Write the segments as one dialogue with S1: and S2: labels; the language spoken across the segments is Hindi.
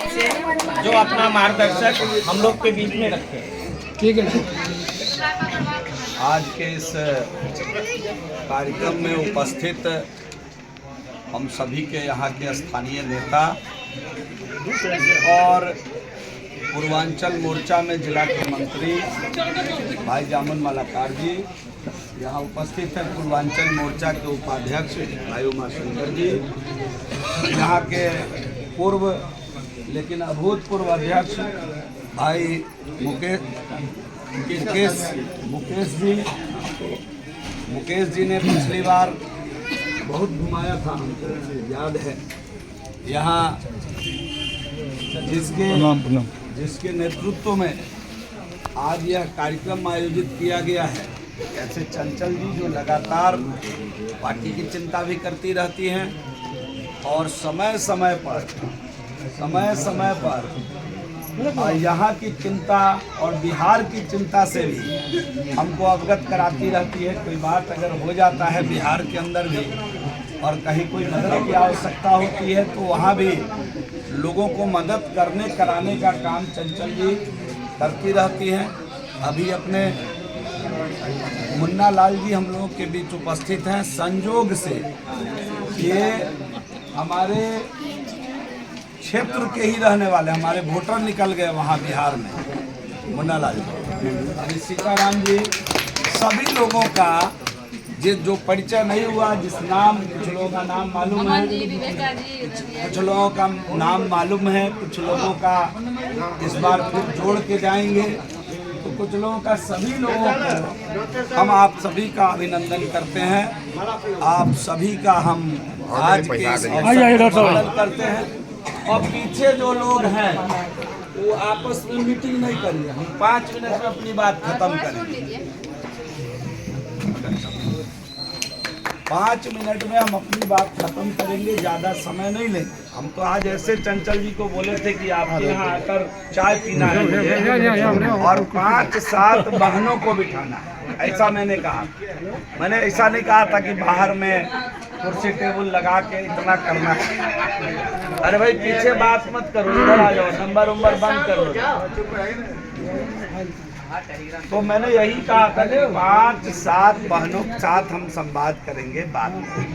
S1: से जो अपना मार्गदर्शक हम लोग के बीच में रखे।
S2: ठीक है।
S3: आज के इस कार्यक्रम में उपस्थित हम सभी के यहाँ के स्थानीय नेता और पूर्वांचल मोर्चा में जिला के मंत्री भाई जामुन मालाकार जी, यहाँ उपस्थित हैं पूर्वांचल मोर्चा के उपाध्यक्ष भाई उमाशंकर जी, यहाँ के पूर्व लेकिन अभूतपूर्व अध्यक्ष भाई मुकेश जी ने पिछली बार बहुत घुमाया था, हमको याद है। यहाँ जिसके नेतृत्व में आज यह कार्यक्रम आयोजित किया गया है, ऐसे चंचल जी जो लगातार पार्टी की चिंता भी करती रहती हैं और समय समय पर यहाँ की चिंता और बिहार की चिंता से भी हमको अवगत कराती रहती है। कोई बात अगर हो जाता है बिहार के अंदर भी और कहीं कोई मदद की आवश्यकता होती है तो वहाँ भी लोगों को मदद करने कराने का काम चंचल जी करती रहती हैं। अभी अपने मुन्ना लाल जी हम लोगों के बीच उपस्थित हैं। संयोग से ये हमारे क्षेत्र के ही रहने वाले हमारे वोटर निकल गए वहाँ बिहार में, मुन्ना लाल जी, अभी सीताराम जी, सभी लोगों का जो परिचय नहीं हुआ, जिस नाम कुछ लोगों का नाम मालूम है, कुछ लोगों का नाम मालूम है, कुछ लोगों का इस बार फिर जोड़ के जाएंगे, तो कुछ लोगों का, सभी लोगों को हम आप सभी का अभिनंदन करते हैं। आप सभी का हम आज के अभिनंदन करते हैं। और पीछे जो लोग हैं वो आपस में मीटिंग नहीं करिए, हम 5 मिनट में अपनी बात खत्म करेंगे। 5 मिनट में हम अपनी बात खत्म करेंगे, ज़्यादा समय नहीं लेंगे। हम तो आज ऐसे चंचल जी को बोले थे कि आपके यहाँ आकर चाय पीना है और 5-7 बहनों को बिठाना है, ऐसा मैंने कहा। मैंने ऐसा नहीं कहा था कि बाहर में कुर्सी टेबल लगा के इतना करना है। अरे भाई पीछे बात मत करो, इधर आ जाओ, नंबर बंद करो। तो मैंने यही कहा था कि 5-7 बहनों के साथ हम संवाद करेंगे बात में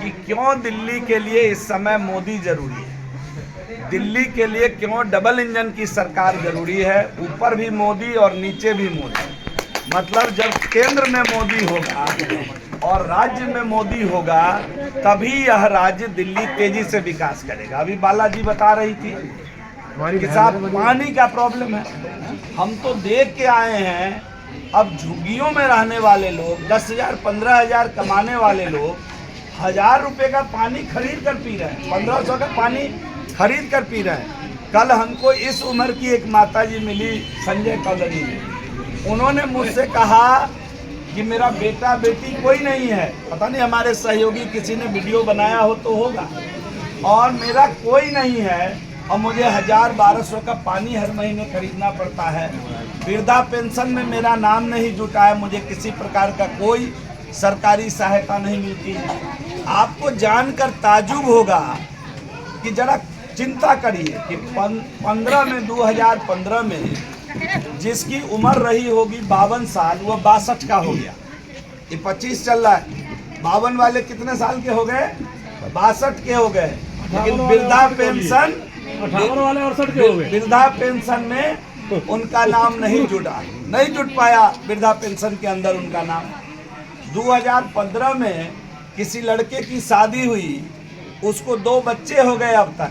S3: कि क्यों दिल्ली के लिए इस समय मोदी जरूरी है, दिल्ली के लिए क्यों डबल इंजन की सरकार जरूरी है, ऊपर भी मोदी और नीचे भी मोदी। मतलब जब केंद्र में मोदी होगा और राज्य में मोदी होगा तभी यह राज्य दिल्ली तेजी से विकास करेगा। अभी बालाजी बता रही थी कि साहब पानी का प्रॉब्लम है, हम तो देख के आए हैं। अब झुग्गियों में रहने वाले लोग 10,000-15,000 कमाने वाले लोग 1,000 रुपये का पानी खरीद कर पी रहे हैं, 1,500 का पानी खरीद कर पी रहे हैं। कल हमको इस उम्र की एक माताजी मिली, संजय कॉलोनी में, उन्होंने मुझसे कहा कि मेरा बेटा बेटी कोई नहीं है, पता नहीं हमारे सहयोगी किसी ने वीडियो बनाया हो तो होगा, और मेरा कोई नहीं है और मुझे 1,000-1,200 का पानी हर महीने खरीदना पड़ता है। वृद्धा पेंशन में मेरा नाम नहीं जुटा है, मुझे किसी प्रकार का कोई सरकारी सहायता नहीं मिलती। आपको जानकर ताजुब होगा कि जरा चिंता करिए कि 2015 में जिसकी उम्र रही होगी 52 साल, वो 62 का हो गया। ये 25 चल रहा है, 52 वाले कितने साल के हो गए? 62 के हो गए। लेकिन वृद्धा पेंशन, वृद्धा पेंशन में उनका नाम नहीं जुट पाया, वृद्धा पेंशन के अंदर उनका नाम। 2015 में किसी लड़के की शादी हुई, उसको 2 बच्चे हो गए अब तक,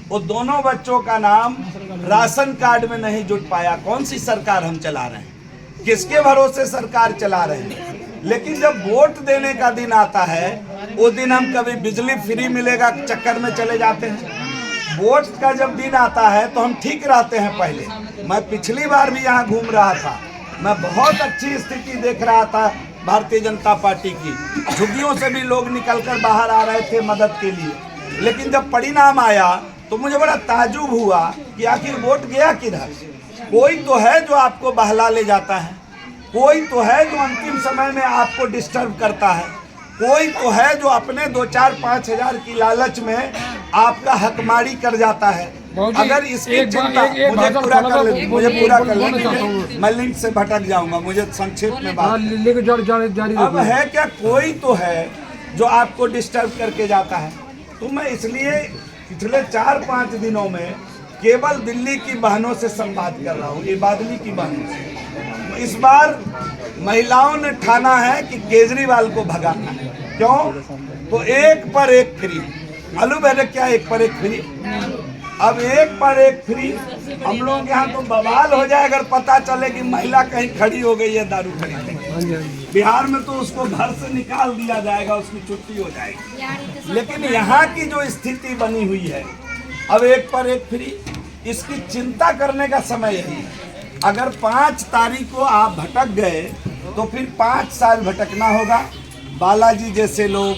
S3: वो दोनों बच्चों का नाम राशन कार्ड में नहीं जुट पाया। कौन सी सरकार हम चला रहे हैं, किसके भरोसे सरकार चला रहे हैं? लेकिन जब वोट देने का दिन आता है, वो दिन हम कभी बिजली फ्री मिलेगा चक्कर में चले जाते हैं। वोट का जब दिन आता है तो हम ठीक रहते हैं। पहले मैं पिछली बार भी यहाँ घूम रहा था, मैं बहुत अच्छी स्थिति देख रहा था भारतीय जनता पार्टी की, झुग्गियों से भी लोग निकलकर बाहर आ रहे थे मदद के लिए। लेकिन जब परिणाम आया तो मुझे बड़ा ताजुब हुआ कि आखिर वोट गया किधर। कोई तो है जो आपको बहला ले जाता है, कोई तो है जो अंतिम समय में आपको डिस्टर्ब करता है, कोई तो है जो अपने 2-4-5 हज़ार की लालच में आपका हकमारी कर जाता है। अगर इसकी चिंता मुझे पूरा कर ले, मुझे पूरा कर ले, मैं लिंक से भटक जाऊंगा, मुझे संक्षेप में बात। अब है क्या, कोई तो है जो आपको डिस्टर्ब करके जाता है। तो मैं इसलिए पिछले 4-5 दिनों में केवल दिल्ली की बहनों से संवाद कर रहा हूँ, ये बादली की बहनों से। इस बार महिलाओं ने ठाना है कि केजरीवाल को भगाना है। क्यों? तो एक पर एक फ्री। आलू बेटे क्या एक पर एक फ्री? अब एक पर एक फ्री हम लोग यहाँ तो बवाल हो जाए अगर पता चले कि महिला कहीं खड़ी हो गई है दारू खरीदने। बिहार में तो उसको घर से निकाल दिया जाएगा, उसकी छुट्टी हो जाएगी। लेकिन यहाँ की जो स्थिति बनी हुई है, अब एक पर एक फ्री, इसकी चिंता करने का समय यही है। अगर 5 तारीख को आप भटक गए तो फिर 5 साल भटकना होगा। बालाजी जैसे लोग,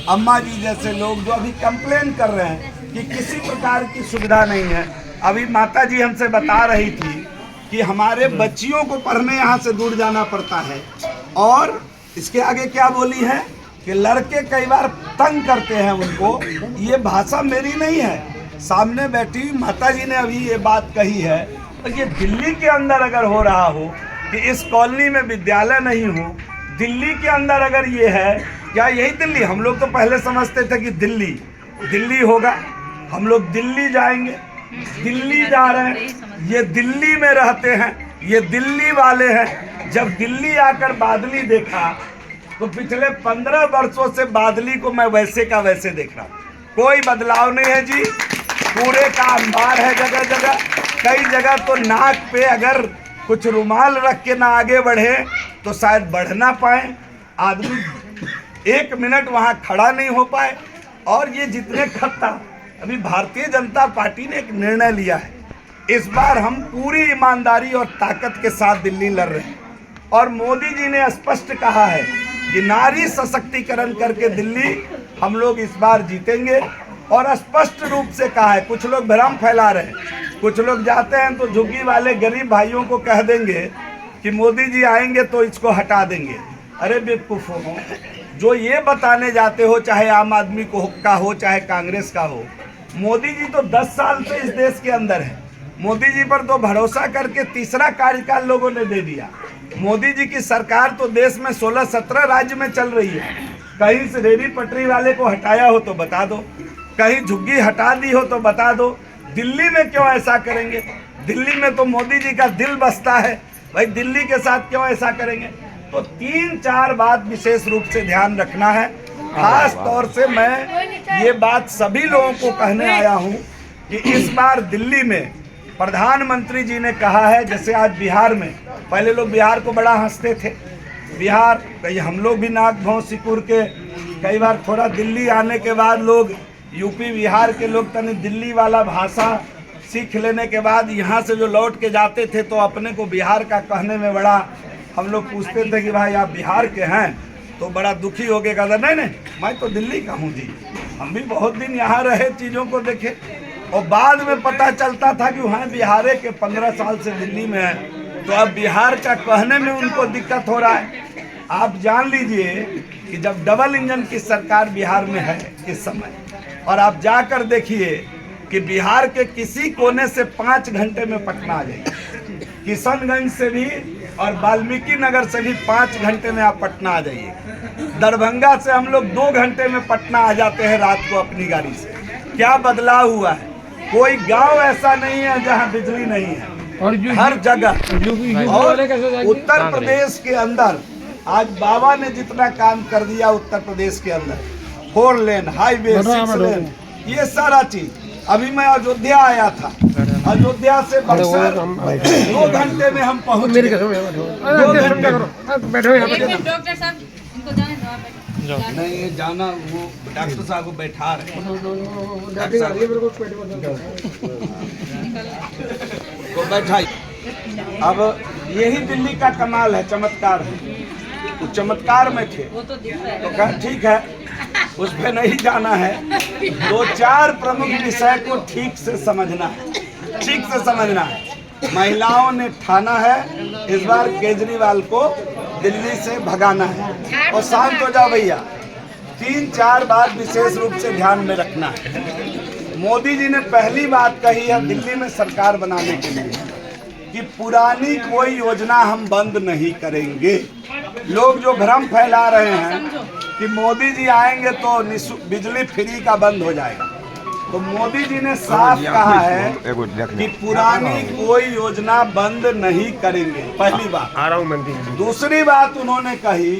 S3: अम्मा जी जैसे लोग जो अभी कंप्लेन कर रहे हैं कि किसी प्रकार की सुविधा नहीं है। अभी माता जी हमसे बता रही थी कि हमारे बच्चियों को पढ़ने यहाँ से दूर जाना पड़ता है। और इसके आगे क्या बोली है कि लड़के कई बार तंग करते हैं उनको। ये भाषा मेरी नहीं है, सामने बैठी माता जी ने अभी ये बात कही है। और ये दिल्ली के अंदर अगर हो रहा हो कि इस कॉलोनी में विद्यालय नहीं हो, दिल्ली के अंदर अगर ये है, क्या यही दिल्ली? हम लोग तो पहले समझते थे कि दिल्ली होगा, हम लोग दिल्ली जाएंगे, दिल्ली जा रहे हैं, ये दिल्ली में रहते हैं, ये दिल्ली वाले हैं। जब दिल्ली आकर बादली देखा तो पिछले 15 वर्षों से बादली को मैं वैसे का वैसे देख रहा हूँ, कोई बदलाव नहीं है जी। पूरे का अंबार है जगह जगह, कई जगह तो नाक पे अगर कुछ रुमाल रख के ना आगे बढ़े तो शायद बढ़ ना पाए, आदमी 1 मिनट वहाँ खड़ा नहीं हो पाए। और ये जितने खत्ता, अभी भारतीय जनता पार्टी ने एक निर्णय लिया है, इस बार हम पूरी ईमानदारी और ताकत के साथ दिल्ली लड़ रहे हैं। और मोदी जी ने स्पष्ट कहा है कि नारी सशक्तिकरण करके दिल्ली हम लोग इस बार जीतेंगे। और स्पष्ट रूप से कहा है, कुछ लोग भ्रम फैला रहे हैं, कुछ लोग जाते हैं तो झुग्गी वाले गरीब भाइयों को कह देंगे कि मोदी जी आएंगे तो इसको हटा देंगे। अरे बेवकूफ़ों हो, जो ये बताने जाते हो, चाहे आम आदमी का हो चाहे कांग्रेस का हो, मोदी जी तो 10 साल से इस देश के अंदर है। मोदी जी पर तो भरोसा करके तीसरा कार्यकाल लोगों ने दे दिया। मोदी जी की सरकार तो देश में 16-17 राज्य में चल रही है। कहीं से रेहड़ी पटरी वाले को हटाया हो तो बता दो, कहीं झुग्गी हटा दी हो तो बता दो। दिल्ली में क्यों ऐसा करेंगे? दिल्ली में तो मोदी जी का दिल बसता है भाई, दिल्ली के साथ क्यों ऐसा करेंगे? तो 3-4 बात विशेष रूप से ध्यान रखना है। खास तौर से मैं ये बात सभी लोगों को कहने आया हूँ कि इस बार दिल्ली में प्रधानमंत्री जी ने कहा है, जैसे आज बिहार में, पहले लोग बिहार को बड़ा हंसते थे, बिहार कहीं हम लोग भी नाक भौं सिकुड़ के, कई बार थोड़ा दिल्ली आने के बाद लोग यूपी बिहार के लोग तनी दिल्ली वाला भाषा सीख लेने के बाद यहाँ से जो लौट के जाते थे तो अपने को बिहार का कहने में बड़ा हम लोग पूछते थे कि भाई आप बिहार के हैं, तो बड़ा दुखी हो के कहता नहीं मैं तो दिल्ली का हूँ जी। हम भी बहुत दिन यहाँ रहे, चीज़ों को देखे, और बाद में पता चलता था कि वहाँ बिहार के 15 साल से दिल्ली में है, तो अब बिहार का कहने में उनको दिक्कत हो रहा है। आप जान लीजिए कि जब डबल इंजन की सरकार बिहार में है इस समय, और आप जाकर देखिए कि बिहार के किसी कोने से 5 घंटे में पटना आ जाएगा, किशनगंज से भी और वाल्मीकि नगर से भी 5 घंटे में आप पटना आ जाइए। दरभंगा से हम लोग 2 घंटे में पटना आ जाते हैं रात को अपनी गाड़ी से। क्या बदलाव हुआ है? कोई गांव ऐसा नहीं है जहां बिजली नहीं है, और हर जगह। और उत्तर प्रदेश के अंदर आज बाबा ने जितना काम कर दिया उत्तर प्रदेश के अंदर, 4 लेन, हाईवे, 6 लेन, ये सारा चीज। अभी मैं अयोध्या आया था, अयोध्या से बक्सर 2 घंटे में हम पहुंच गए। 2 घंटे।
S2: डॉक्टर साहब इनको जाने दो, आप
S3: नहीं ये जाना, वो डॉक्टर साहब को बैठा रहे तो बैठाई। अब यही दिल्ली का कमाल है, चमत्कार है। वो चमत्कार में थे तो कहा ठीक है, उस पर नहीं जाना है। 2-4 प्रमुख विषय को ठीक से समझना है, ठीक से समझना है। महिलाओं ने ठाना है इस बार केजरीवाल को दिल्ली से भगाना है। और शांत हो जाओ भैया, 3-4 बात विशेष रूप से ध्यान में रखना है। मोदी जी ने पहली बात कही है दिल्ली में सरकार बनाने के लिए कि पुरानी कोई योजना हम बंद नहीं करेंगे। लोग जो भ्रम फैला रहे हैं कि मोदी जी आएंगे तो बिजली फ्री का बंद हो जाएगा, तो मोदी जी ने साफ कहा है कि पुरानी कोई योजना बंद नहीं करेंगे, पहली बात। दूसरी बात उन्होंने कही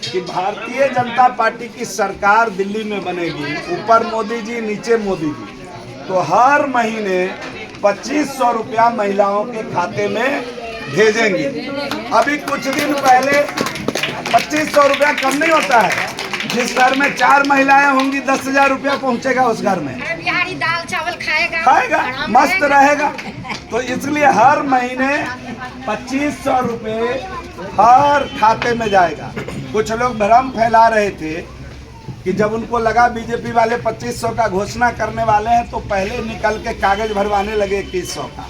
S3: कि भारतीय जनता पार्टी की सरकार दिल्ली में बनेगी, ऊपर मोदी जी नीचे मोदी जी, तो हर महीने 2500 रुपया महिलाओं के खाते में भेजेंगे। अभी कुछ दिन पहले 2500 रुपया कम नहीं होता है, जिस घर में 4 महिलाएं होंगी 10,000 रुपया पहुंचेगा उस घर में,
S2: बिहारी दाल चावल
S3: खाएगा मस्त रहेगा। तो इसलिए हर महीने 2500 रुपये हर खाते में जाएगा। कुछ लोग भ्रम फैला रहे थे कि जब उनको लगा बीजेपी वाले 2500 का घोषणा करने वाले हैं तो पहले निकल के कागज भरवाने लगे 2100 का।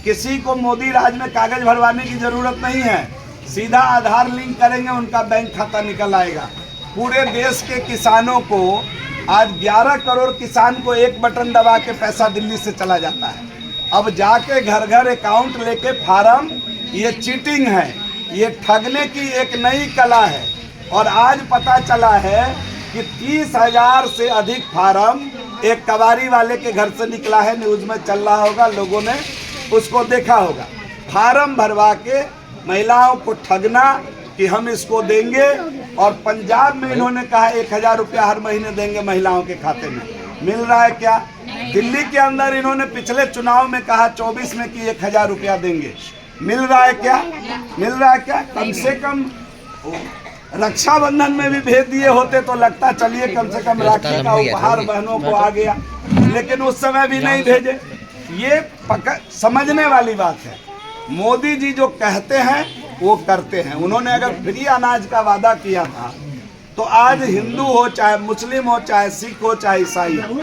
S3: किसी को मोदी राज में कागज भरवाने की जरूरत नहीं है, सीधा आधार लिंक करेंगे उनका बैंक खाता निकल आएगा। पूरे देश के किसानों को आज 11 करोड़ किसान को एक बटन दबा के पैसा दिल्ली से चला जाता है। अब जाके घर घर अकाउंट लेके फार्म, ये चीटिंग है, ये ठगने की एक नई कला है। और आज पता चला है कि 30,000 से अधिक फार्म एक कबाड़ी वाले के घर से निकला है, न्यूज में चल रहा होगा, लोगों ने उसको देखा होगा। फार्म भरवा के महिलाओं को ठगना कि हम इसको देंगे, और पंजाब में इन्होंने कहा 1,000 रुपया हर महीने देंगे महिलाओं के खाते में। मिल रहा है क्या? दिल्ली के अंदर इन्होंने पिछले चुनाव में कहा 24 में कि 1,000 रुपया देंगे। मिल रहा है क्या? मिल रहा है क्या? कम से कम रक्षाबंधन में भी भेज दिए होते तो लगता चलिए कम से कम राखी का उपहार बहनों को आ गया, लेकिन उस समय भी नहीं भेजे। ये समझने वाली बात है। मोदी जी जो कहते हैं वो करते हैं। उन्होंने अगर फ्री अनाज का वादा किया था तो आज हिंदू हो चाहे मुस्लिम हो चाहे सिख हो चाहे ईसाई हो,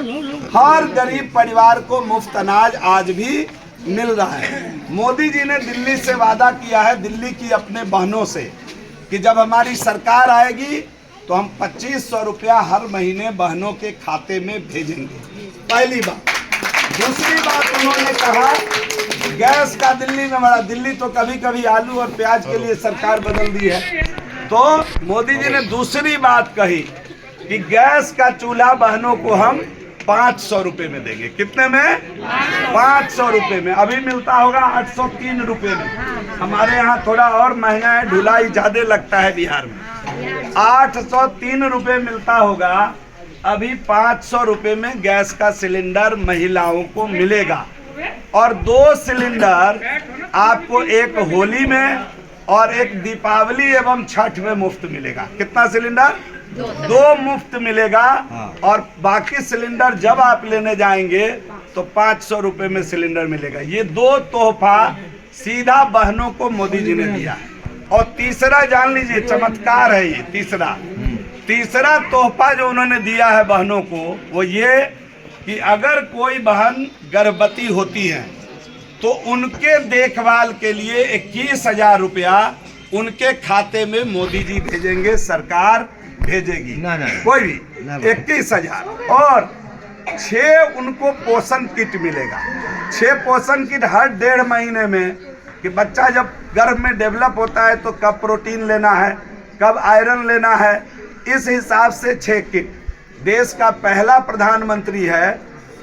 S3: हर गरीब परिवार को मुफ्त अनाज आज भी मिल रहा है। मोदी जी ने दिल्ली से वादा किया है, दिल्ली की अपने बहनों से, कि जब हमारी सरकार आएगी तो हम 2500 रुपया हर महीने बहनों के खाते में भेजेंगे, पहली बात। दूसरी बात उन्होंने कहा गैस का दिल्ली में बड़ा, दिल्ली तो कभी कभी आलू और प्याज के लिए सरकार बदल दी है, तो मोदी जी ने दूसरी बात कही कि गैस का चूल्हा बहनों को हम 500 रुपये में देंगे। कितने में? 500 रुपये में। अभी मिलता होगा 803 रुपये में। हमारे यहाँ थोड़ा और महंगा है, ढुलाई ज्यादा लगता है बिहार में। 803 रुपये मिलता होगा। अभी 500 रुपये में गैस का सिलेंडर महिलाओं को मिलेगा, और 2 सिलेंडर आपको एक होली में और एक दीपावली एवं छठ में मुफ्त मिलेगा। कितना सिलेंडर? 2 मुफ्त मिलेगा। और बाकी सिलेंडर जब आप लेने जाएंगे तो 500 रुपये में सिलेंडर मिलेगा। ये 2 तोहफा सीधा बहनों को मोदी जी ने दिया है। और तीसरा जान लीजिए, चमत्कार है ये तीसरा तोहफा जो उन्होंने दिया है बहनों को, वो ये कि अगर कोई बहन गर्भवती होती है तो उनके देखभाल के लिए 21,000 रुपया उनके खाते में मोदी जी भेजेंगे, सरकार भेजेगी। कोई भी 21,000। और 6 उनको पोषण किट मिलेगा। 6 पोषण किट हर 1.5 महीने में, कि बच्चा जब गर्भ में डेवलप होता है तो कब प्रोटीन लेना है, कब आयरन लेना है, इस हिसाब से 6 किट। देश का पहला प्रधानमंत्री है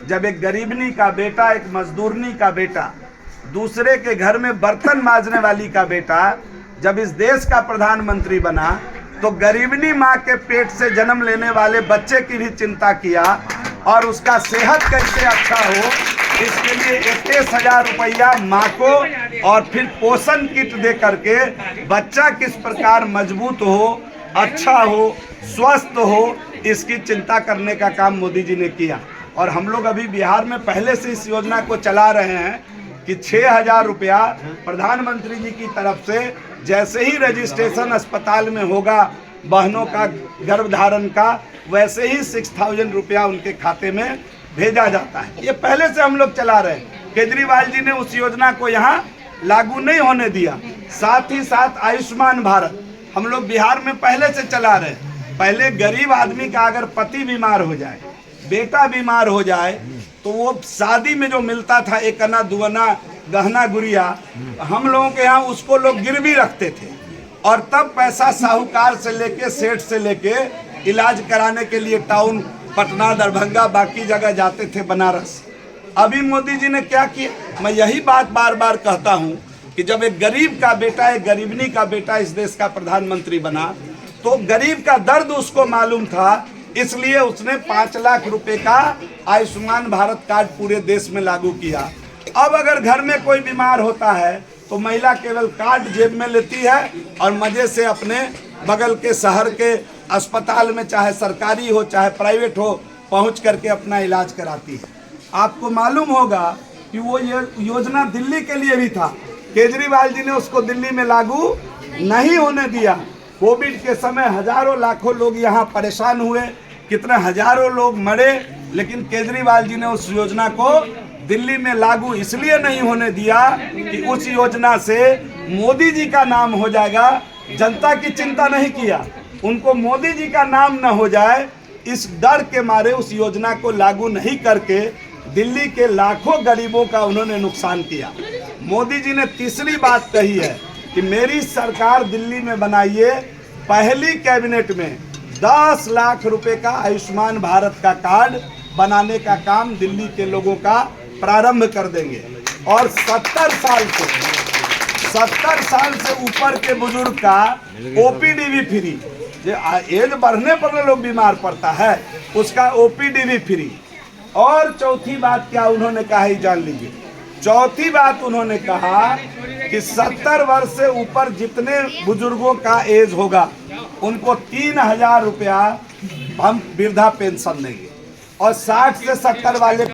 S3: जब एक गरीबनी का बेटा, एक मजदूरनी का बेटा, दूसरे के घर में बर्तन मांजने वाली का बेटा जब इस देश का प्रधानमंत्री बना तो गरीबनी माँ के पेट से जन्म लेने वाले बच्चे की भी चिंता किया, और उसका सेहत कैसे अच्छा हो इसके लिए 21,000 रुपया माँ को, और फिर पोषण किट दे करके बच्चा किस प्रकार मजबूत हो, अच्छा हो, स्वस्थ हो, इसकी चिंता करने का काम मोदी जी ने किया। और हम लोग अभी बिहार में पहले से इस योजना को चला रहे हैं कि 6,000 रुपया प्रधानमंत्री जी की तरफ से जैसे ही रजिस्ट्रेशन अस्पताल में होगा बहनों का गर्भधारण का, वैसे ही 6,000 रुपया उनके खाते में भेजा जाता है। ये पहले से हम लोग चला रहे हैं। केजरीवाल जी ने उस योजना को यहाँ लागू नहीं होने दिया। साथ ही साथ आयुष्मान भारत हम लोग बिहार में पहले से चला रहे हैं। पहले गरीब आदमी का अगर पति बीमार हो जाए, बेटा बीमार हो जाए, तो वो शादी में जो मिलता था एक आना दुआना गहना गुड़िया, हम लोगों के यहाँ उसको लोग गिरवी रखते थे और तब पैसा साहूकार से लेके सेठ से लेके इलाज कराने के लिए टाउन पटना दरभंगा बाकी जगह जाते थे बनारस। अभी मोदी जी ने क्या किया, मैं यही बात बार बार कहता हूँ कि जब एक गरीब का बेटा, एक गरीबनी का बेटा इस देश का प्रधानमंत्री बना तो गरीब का दर्द उसको मालूम था, इसलिए उसने 5 लाख रुपए का आयुष्मान भारत कार्ड पूरे देश में लागू किया। अब अगर घर में कोई बीमार होता है तो महिला केवल कार्ड जेब में लेती है और मजे से अपने बगल के शहर के अस्पताल में, चाहे सरकारी हो चाहे प्राइवेट हो, पहुंच करके अपना इलाज कराती है। आपको मालूम होगा कि वो ये योजना दिल्ली के लिए भी था, केजरीवाल जी ने उसको दिल्ली में लागू नहीं होने दिया। कोविड के समय हजारों लाखों लोग यहाँ परेशान हुए, कितने हजारों लोग मरे, लेकिन केजरीवाल जी ने उस योजना को दिल्ली में लागू इसलिए नहीं होने दिया कि उस योजना से मोदी जी का नाम हो जाएगा। जनता की चिंता नहीं किया, उनको मोदी जी का नाम न हो जाए इस डर के मारे उस योजना को लागू नहीं करके दिल्ली के लाखों गरीबों का उन्होंने नुकसान किया। मोदी जी ने तीसरी बात कही है कि मेरी सरकार दिल्ली में बनाइए, पहली कैबिनेट में 10 लाख रुपए का आयुष्मान भारत का कार्ड बनाने का काम दिल्ली के लोगों का प्रारंभ कर देंगे और 70 साल से ऊपर के बुजुर्ग का ओपीडी भी फ्री, जो एज बढ़ने पर लोग बीमार पड़ता है उसका ओपीडी भी फ्री। और चौथी बात क्या उन्होंने कहा ही जान लीजिए। चौथी बात उन्होंने कहा कि 70 वर्ष से ऊपर जितने बुजुर्गों का एज होगा उनको 3000 रुपया हम वृद्धा पेंशन देंगे और 60 से 70 वाले